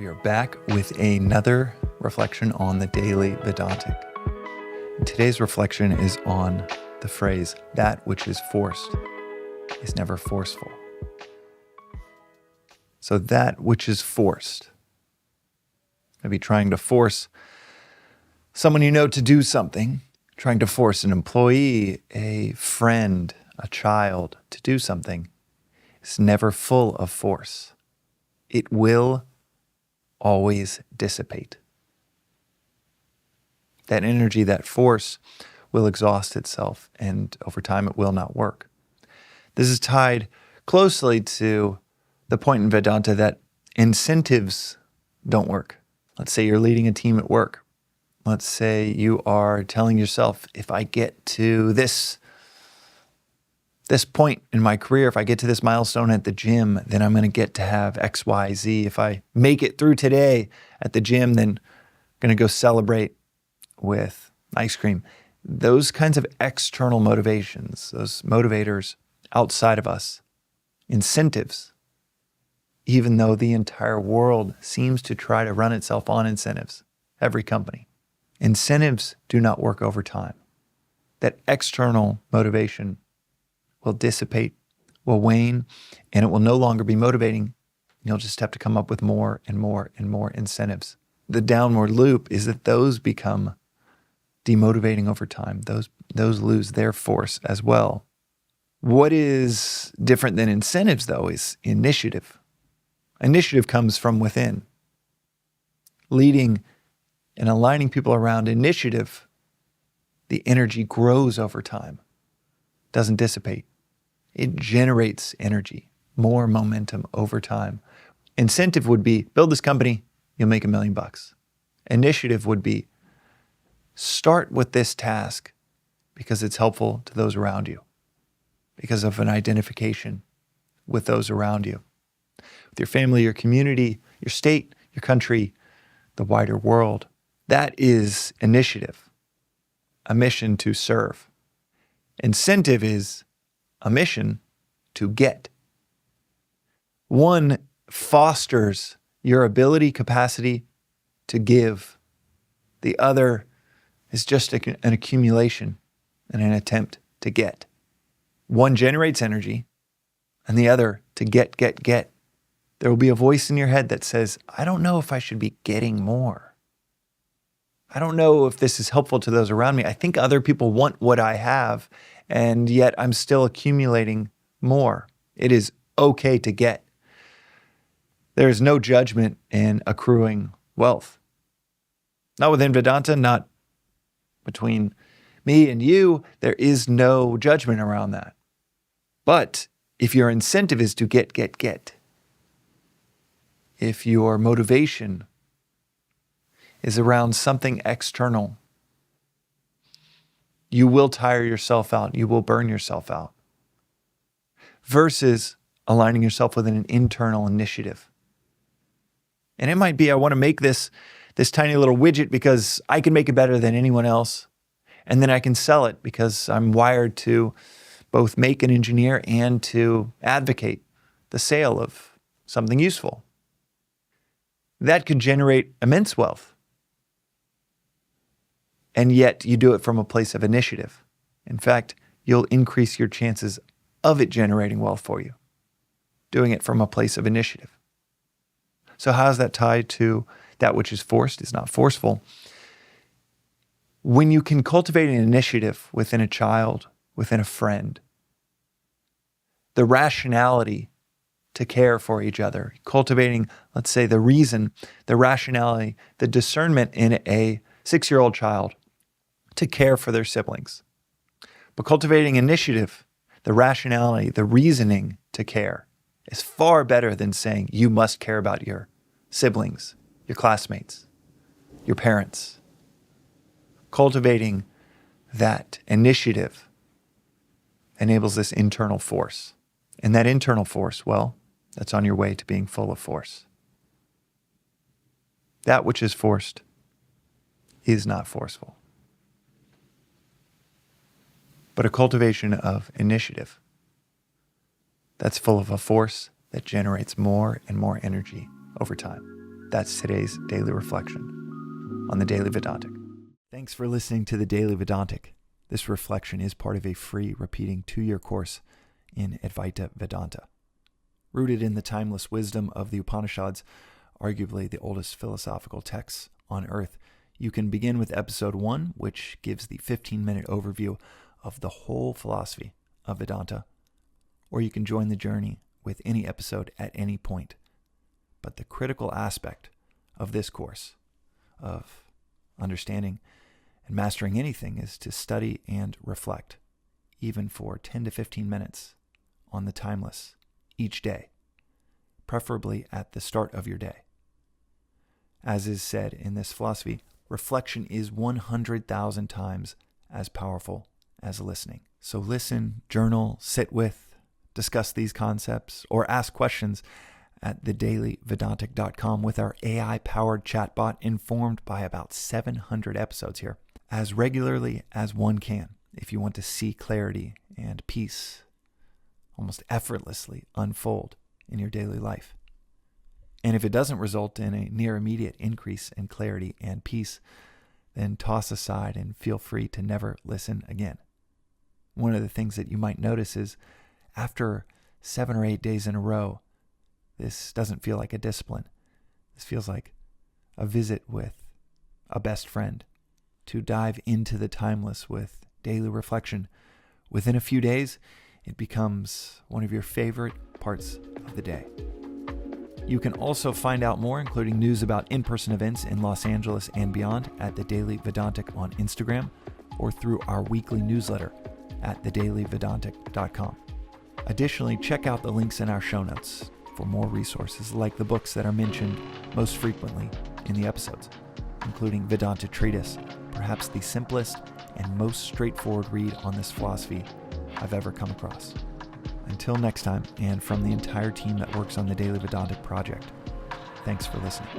We are back with another reflection on the Daily Vedantic. Today's reflection is on the phrase, that which is forced is never forceful. So that which is forced, maybe trying to force someone you know to do something, trying to force an employee, a friend, a child to do something, is never full of force. It will always dissipate. That energy, that force, will exhaust itself, and over time it will not work. This is tied closely to the point in Vedanta that incentives don't work. Let's say you're leading a team at work. Let's say you are telling yourself, if I get to this point in my career, if I get to this milestone at the gym, then I'm going to get to have X, Y, Z. If I make it through today at the gym, then I'm going to go celebrate with ice cream. Those kinds of external motivations, those motivators outside of us, incentives, even though the entire world seems to try to run itself on incentives, every company. Incentives do not work over time. That external motivation will dissipate, will wane, and it will no longer be motivating. You'll just have to come up with more and more and more incentives. The downward loop is that those become demotivating over time. Those lose their force as well. What is different than incentives, though, is initiative. Initiative comes from within. Leading and aligning people around initiative, the energy grows over time, doesn't dissipate. It generates energy, more momentum over time. Incentive would be, build this company, you'll make $1 million. Initiative would be, start with this task because it's helpful to those around you, because of an identification with those around you, with your family, your community, your state, your country, the wider world. That is initiative, a mission to serve. Incentive is a mission to get. One fosters your ability, capacity to give. The other is just an accumulation and an attempt to get. One generates energy, and the other to get. There will be a voice in your head that says, I don't know if I should be getting more. I don't know if this is helpful to those around me. I think other people want what I have, and yet I'm still accumulating more. It is okay to get. There is no judgment in accruing wealth. Not within Vedanta, not between me and you. There is no judgment around that. But if your incentive is to get, if your motivation is around something external, you will tire yourself out. You will burn yourself out. Versus aligning yourself with an internal initiative. And it might be, I want to make this tiny little widget because I can make it better than anyone else. And then I can sell it because I'm wired to both make and engineer and to advocate the sale of something useful. That could generate immense wealth. And yet you do it from a place of initiative. In fact, you'll increase your chances of it generating wealth for you, doing it from a place of initiative. So how is that tied to that which is forced is not forceful? When you can cultivate an initiative within a child, within a friend, the rationality to care for each other, cultivating, let's say, the reason, the rationality, the discernment in a 6-year-old child to care for their siblings. But cultivating initiative, the rationality, the reasoning to care is far better than saying you must care about your siblings, your classmates, your parents. Cultivating that initiative enables this internal force. And that internal force, well, that's on your way to being full of force. That which is forced is not forceful. But a cultivation of initiative that's full of a force that generates more and more energy over time. That's today's daily reflection on the Daily Vedantic. Thanks for listening to the Daily Vedantic. This reflection is part of a free repeating 2-year course in Advaita Vedanta. Rooted in the timeless wisdom of the Upanishads, arguably the oldest philosophical texts on earth, you can begin with episode 1, which gives the 15-minute overview of the whole philosophy of Vedanta, or you can join the journey with any episode at any point. But the critical aspect of this course, of understanding and mastering anything, is to study and reflect, even for 10 to 15 minutes on the timeless each day, preferably at the start of your day. As is said in this philosophy, reflection is 100,000 times as powerful as listening. So listen, journal, sit with, discuss these concepts, or ask questions at thedailyvedantic.com with our AI-powered chatbot informed by about 700 episodes here, as regularly as one can if you want to see clarity and peace almost effortlessly unfold in your daily life. And if it doesn't result in a near immediate increase in clarity and peace, then toss aside and feel free to never listen again. One of the things that you might notice is after 7 or 8 days in a row, this doesn't feel like a discipline. This feels like a visit with a best friend to dive into the timeless with daily reflection. Within a few days, it becomes one of your favorite parts of the day. You can also find out more, including news about in-person events in Los Angeles and beyond, at the Daily Vedantic on Instagram or through our weekly newsletter at thedailyvedantic.com. Additionally, check out the links in our show notes for more resources like the books that are mentioned most frequently in the episodes, including Vedanta Treatise, perhaps the simplest and most straightforward read on this philosophy I've ever come across. Until next time, and from the entire team that works on the Daily Vedantic project, thanks for listening.